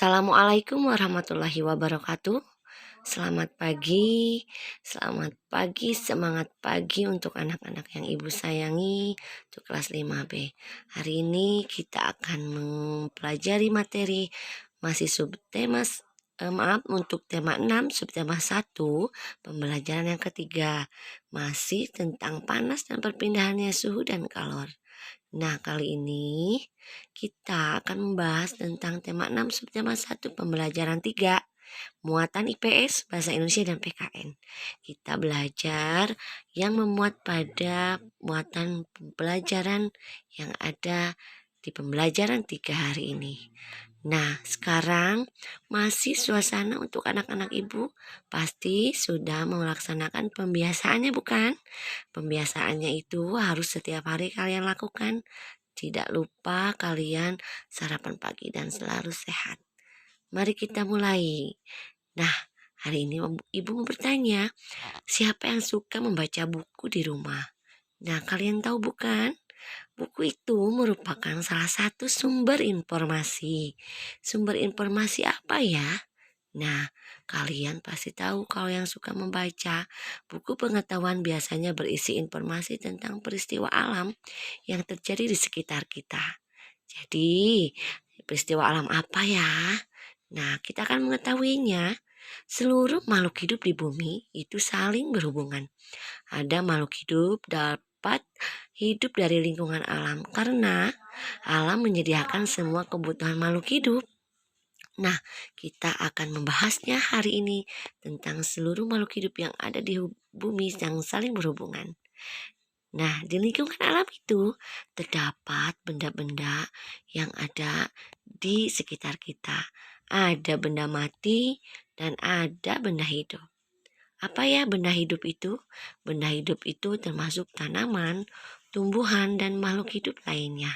Assalamualaikum warahmatullahi wabarakatuh. Selamat pagi, semangat pagi untuk anak-anak yang Ibu sayangi untuk kelas 5B. Hari ini kita akan mempelajari materi masih subtema untuk tema 6, subtema 1, pembelajaran yang ketiga, masih tentang panas dan perpindahannya suhu dan kalor. Nah, kali ini kita akan membahas tentang tema 6 subtema 1 pembelajaran 3, muatan IPS, Bahasa Indonesia dan PKN. Kita belajar yang memuat pada muatan pelajaran yang ada di pembelajaran 3 hari ini. Nah, sekarang masih suasana untuk anak-anak Ibu pasti sudah melaksanakan pembiasaannya, bukan? Pembiasaannya itu harus setiap hari kalian lakukan. Tidak lupa kalian sarapan pagi dan selalu sehat. Mari kita mulai. Nah, hari ini Ibu mau bertanya, siapa yang suka membaca buku di rumah? Nah, kalian tahu bukan? Buku itu merupakan salah satu sumber informasi. Sumber informasi apa ya? Nah, kalian pasti tahu kalau yang suka membaca, buku pengetahuan biasanya berisi informasi tentang peristiwa alam yang terjadi di sekitar kita. Jadi, peristiwa alam apa ya? Nah, kita akan mengetahuinya. Seluruh makhluk hidup di bumi itu saling berhubungan. Ada makhluk hidup dapat hidup dari lingkungan alam karena alam menyediakan semua kebutuhan makhluk hidup. Nah, kita akan membahasnya hari ini tentang seluruh makhluk hidup yang ada di bumi yang saling berhubungan. Nah, di lingkungan alam itu terdapat benda-benda yang ada di sekitar kita. Ada benda mati dan ada benda hidup. Apa ya benda hidup itu? Benda hidup itu termasuk tanaman, tumbuhan, dan makhluk hidup lainnya.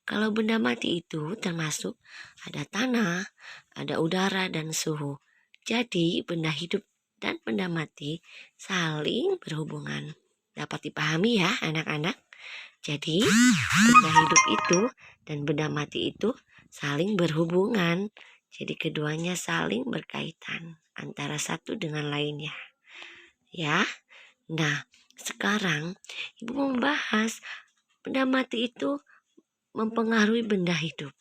Kalau benda mati itu termasuk ada tanah, ada udara, dan suhu. Jadi benda hidup dan benda mati saling berhubungan. Dapat dipahami ya anak-anak? Jadi benda hidup itu dan benda mati itu saling berhubungan. Jadi keduanya saling berkaitan antara satu dengan lainnya. Ya. Nah, sekarang Ibu mau membahas benda mati itu mempengaruhi benda hidup.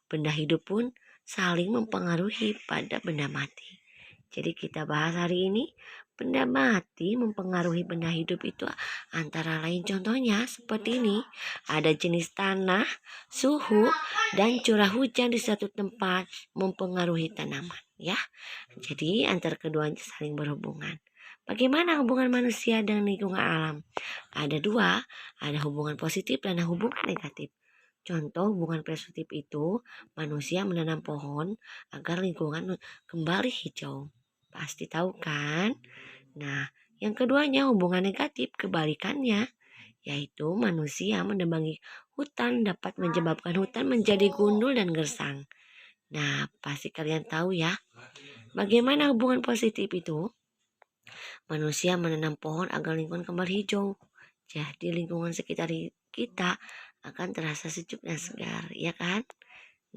Benda hidup pun saling mempengaruhi pada benda mati. Jadi kita bahas hari ini, benda mati mempengaruhi benda hidup itu antara lain contohnya seperti ini. Ada jenis tanah, suhu, dan curah hujan di satu tempat mempengaruhi tanaman. Ya, jadi antara keduanya saling berhubungan. Bagaimana hubungan manusia dengan lingkungan alam? Ada dua, ada hubungan positif dan hubungan negatif. Contoh hubungan positif itu manusia menanam pohon agar lingkungan kembali hijau. Pasti tahu kan? Nah, yang keduanya hubungan negatif kebalikannya, yaitu manusia menebangi hutan dapat menyebabkan hutan menjadi gundul dan gersang. Nah, pasti kalian tahu ya. Bagaimana hubungan positif itu? Manusia menanam pohon agar lingkungan kembali hijau. Jadi lingkungan sekitar kita akan terasa sejuk dan segar, ya kan?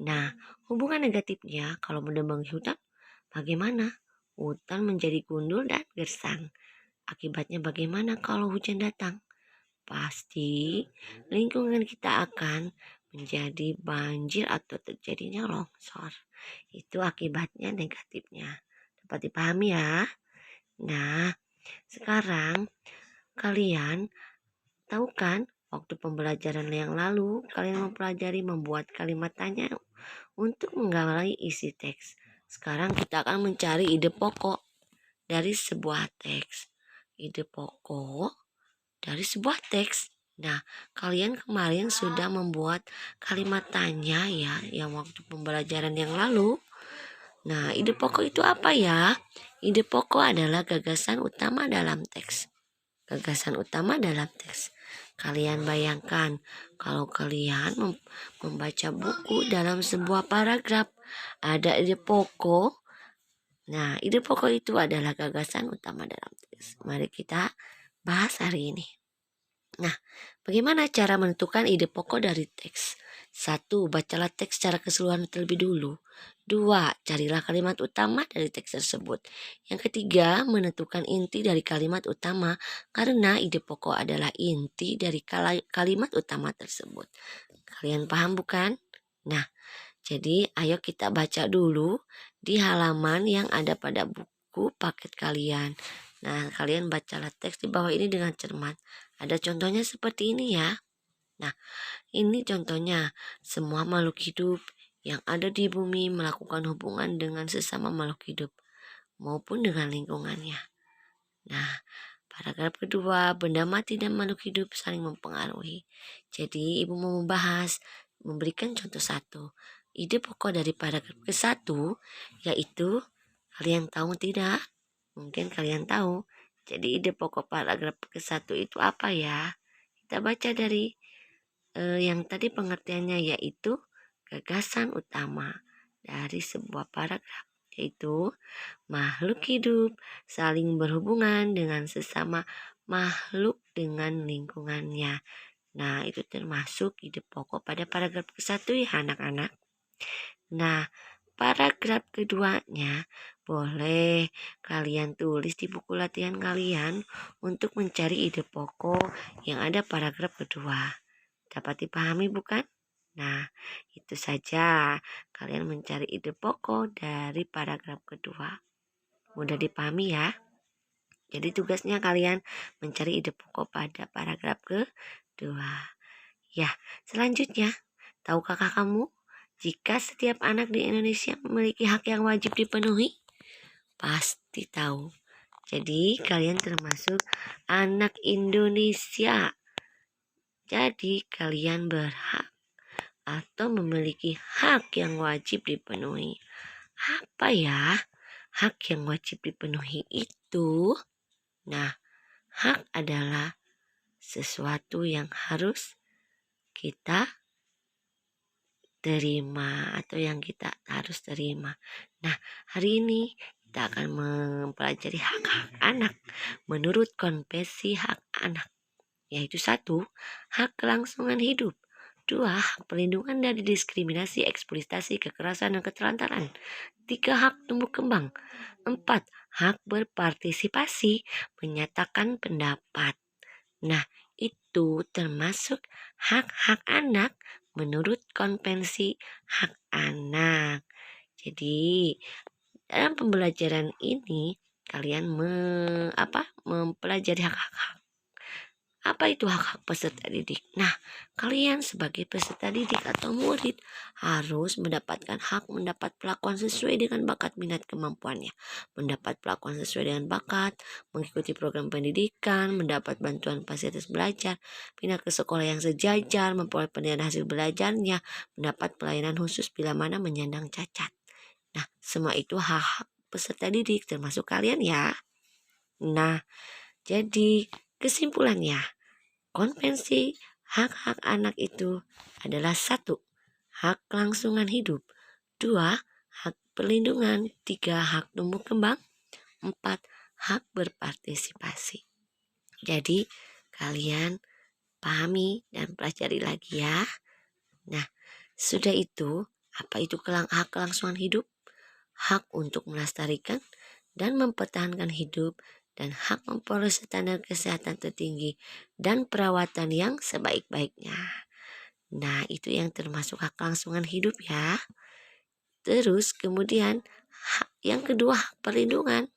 Nah, hubungan negatifnya kalau menebangi hutan, bagaimana? Hutan menjadi gundul dan gersang. Akibatnya bagaimana kalau hujan datang? Pasti lingkungan kita akan menjadi banjir atau terjadinya longsor. Itu akibatnya negatifnya. Dapat dipahami ya? Nah, sekarang kalian tahu kan waktu pembelajaran yang lalu kalian mempelajari membuat kalimat tanya untuk menggali isi teks. Sekarang kita akan mencari ide pokok dari sebuah teks. Ide pokok dari sebuah teks. Nah, kalian kemarin sudah membuat kalimat tanya ya yang waktu pembelajaran yang lalu. Nah, ide pokok itu apa ya? Ide pokok adalah gagasan utama dalam teks. Gagasan utama dalam teks. Kalian bayangkan kalau kalian membaca buku dalam sebuah paragraf ada ide pokok. Nah, ide pokok itu adalah gagasan utama dalam teks. Mari kita bahas hari ini. Nah, bagaimana cara menentukan ide pokok dari teks? 1. Bacalah teks secara keseluruhan terlebih dulu. 2. Carilah kalimat utama dari teks tersebut. Yang ketiga, menentukan inti dari kalimat utama karena ide pokok adalah inti dari kalimat utama tersebut. Kalian paham bukan? Nah, jadi ayo kita baca dulu di halaman yang ada pada buku paket kalian. Nah, kalian bacalah teks di bawah ini dengan cermat. Ada contohnya seperti ini ya. Nah, ini contohnya, semua makhluk hidup yang ada di bumi melakukan hubungan dengan sesama makhluk hidup maupun dengan lingkungannya. Nah, paragraf kedua, benda mati dan makhluk hidup saling mempengaruhi. Jadi, Ibu mau memberikan contoh satu. Ide pokok dari paragraf ke-1 yaitu, kalian tahu tidak? Mungkin kalian tahu. Jadi ide pokok paragraf ke-1 itu apa ya? Kita baca dari yang tadi pengertiannya, yaitu gagasan utama dari sebuah paragraf, yaitu makhluk hidup saling berhubungan dengan sesama makhluk dengan lingkungannya. Nah, itu termasuk ide pokok pada paragraf ke-1 ya anak-anak. Nah, paragraf keduanya boleh kalian tulis di buku latihan kalian untuk mencari ide pokok yang ada paragraf kedua. Dapat dipahami bukan? Nah, itu saja. Kalian mencari ide pokok dari paragraf kedua. Mudah dipahami ya? Jadi tugasnya kalian mencari ide pokok pada paragraf kedua. Ya, selanjutnya, tahukah kamu jika setiap anak di Indonesia memiliki hak yang wajib dipenuhi? Pasti tahu. Jadi kalian termasuk anak Indonesia. Jadi kalian berhak atau memiliki hak yang wajib dipenuhi. Apa ya hak yang wajib dipenuhi itu? Nah, hak adalah sesuatu yang harus kita terima atau yang kita harus terima. Nah, hari ini kita akan mempelajari hak-hak anak menurut Konvensi Hak Anak, yaitu 1. Hak kelangsungan hidup. 2. Hak perlindungan dari diskriminasi, eksploitasi, kekerasan, dan ketelantaran. 3. Hak tumbuh kembang. 4. Hak berpartisipasi, menyatakan pendapat. Nah, itu termasuk hak-hak anak menurut Konvensi Hak Anak. Jadi, dalam pembelajaran ini kalian mempelajari hak-hak. Apa itu hak-hak peserta didik? Nah, kalian sebagai peserta didik atau murid harus mendapatkan hak mendapat perlakuan sesuai dengan bakat minat kemampuannya. Mendapat perlakuan sesuai dengan bakat, mengikuti program pendidikan, mendapat bantuan fasilitas belajar, pindah ke sekolah yang sejajar, memperoleh penilaian hasil belajarnya, mendapat pelayanan khusus bila mana menyandang cacat. Nah, semua itu hak-hak peserta didik termasuk kalian ya. Nah, jadi kesimpulannya, Konvensi hak-hak anak itu adalah 1. Hak kelangsungan hidup. 2. Hak perlindungan. 3. Hak tumbuh kembang. 4. Hak berpartisipasi. Jadi kalian pahami dan pelajari lagi ya. Nah, sudah itu, apa itu hak kelangsungan hidup? Hak untuk melestarikan dan mempertahankan hidup, dan hak memperoleh standar kesehatan tertinggi dan perawatan yang sebaik-baiknya. Nah, itu yang termasuk hak kelangsungan hidup ya. Terus kemudian yang kedua, hak perlindungan,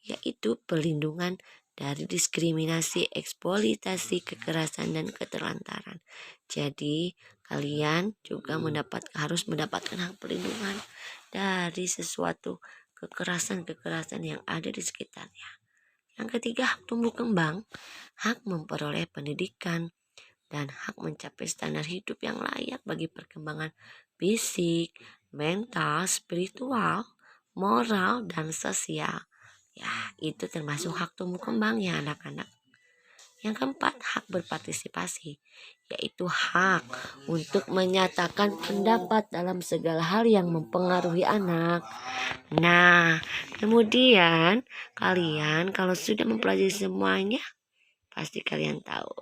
yaitu perlindungan dari diskriminasi, eksploitasi, kekerasan, dan keterlantaran. Jadi kalian juga harus mendapatkan hak perlindungan dari sesuatu kekerasan-kekerasan yang ada di sekitarnya. Yang ketiga, hak tumbuh kembang, hak memperoleh pendidikan, dan hak mencapai standar hidup yang layak bagi perkembangan fisik, mental, spiritual, moral, dan sosial. Ya, itu termasuk hak tumbuh kembang ya anak-anak. Yang keempat, hak berpartisipasi, yaitu hak untuk menyatakan pendapat dalam segala hal yang mempengaruhi anak. Nah, kemudian kalian kalau sudah mempelajari semuanya, pasti kalian tahu.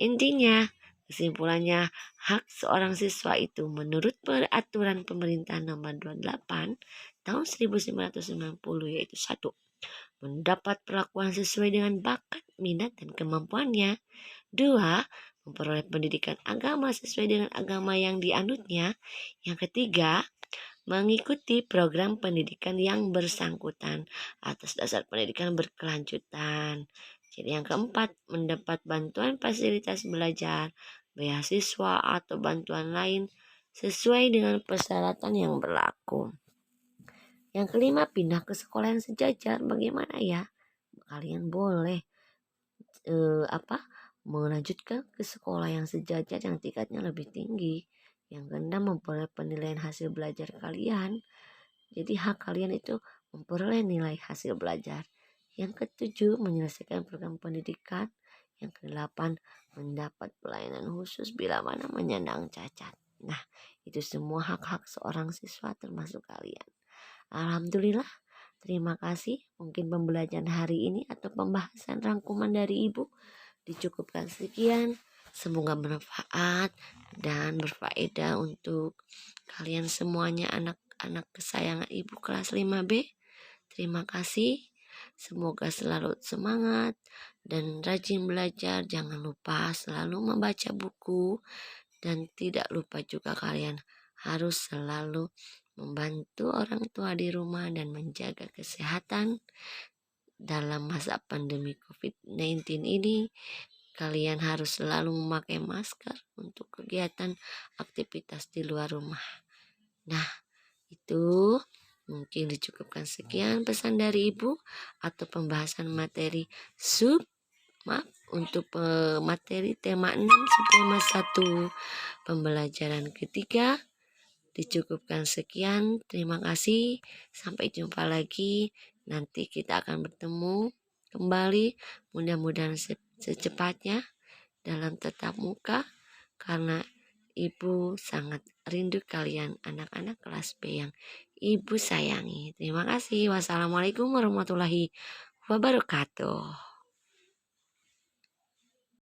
Intinya, Kesimpulannya, hak seorang siswa itu menurut peraturan pemerintah nomor 28 tahun 1990 yaitu 1. Mendapat perlakuan sesuai dengan bakat, minat, dan kemampuannya. 2. Memperoleh pendidikan agama sesuai dengan agama yang dianutnya. Yang ketiga, mengikuti program pendidikan yang bersangkutan atas dasar pendidikan berkelanjutan. Jadi yang keempat, mendapat bantuan fasilitas belajar, beasiswa atau bantuan lain sesuai dengan persyaratan yang berlaku. Yang kelima, pindah ke sekolah yang sejajar. Bagaimana ya? Kalian boleh melanjutkan ke sekolah yang sejajar yang tingkatnya lebih tinggi. Yang keenam, memperoleh penilaian hasil belajar kalian. Jadi hak kalian itu memperoleh nilai hasil belajar. Yang ketujuh, menyelesaikan program pendidikan. Yang kedelapan, mendapat pelayanan khusus bila mana menyandang cacat. Nah, itu semua hak-hak seorang siswa termasuk kalian. Alhamdulillah, terima kasih. Mungkin pembelajaran hari ini atau pembahasan rangkuman dari Ibu dicukupkan sekian. Semoga bermanfaat dan berfaedah untuk kalian semuanya, anak-anak kesayangan Ibu kelas 5B. Terima kasih. Semoga selalu semangat dan rajin belajar. Jangan lupa selalu membaca buku. Dan tidak lupa juga kalian harus selalu membantu orang tua di rumah dan menjaga kesehatan dalam masa pandemi COVID-19 ini. Kalian harus selalu memakai masker untuk kegiatan aktivitas di luar rumah. Nah, itu mungkin dicukupkan sekian pesan dari Ibu atau pembahasan materi untuk materi tema 6 subtema 1 pembelajaran ketiga. Dicukupkan sekian. Terima kasih. Sampai jumpa lagi. Nanti kita akan bertemu kembali. Mudah-mudahan secepatnya dalam tatap muka. Karena Ibu sangat rindu kalian anak-anak kelas B yang Ibu sayangi. Terima kasih. Wassalamualaikum warahmatullahi wabarakatuh.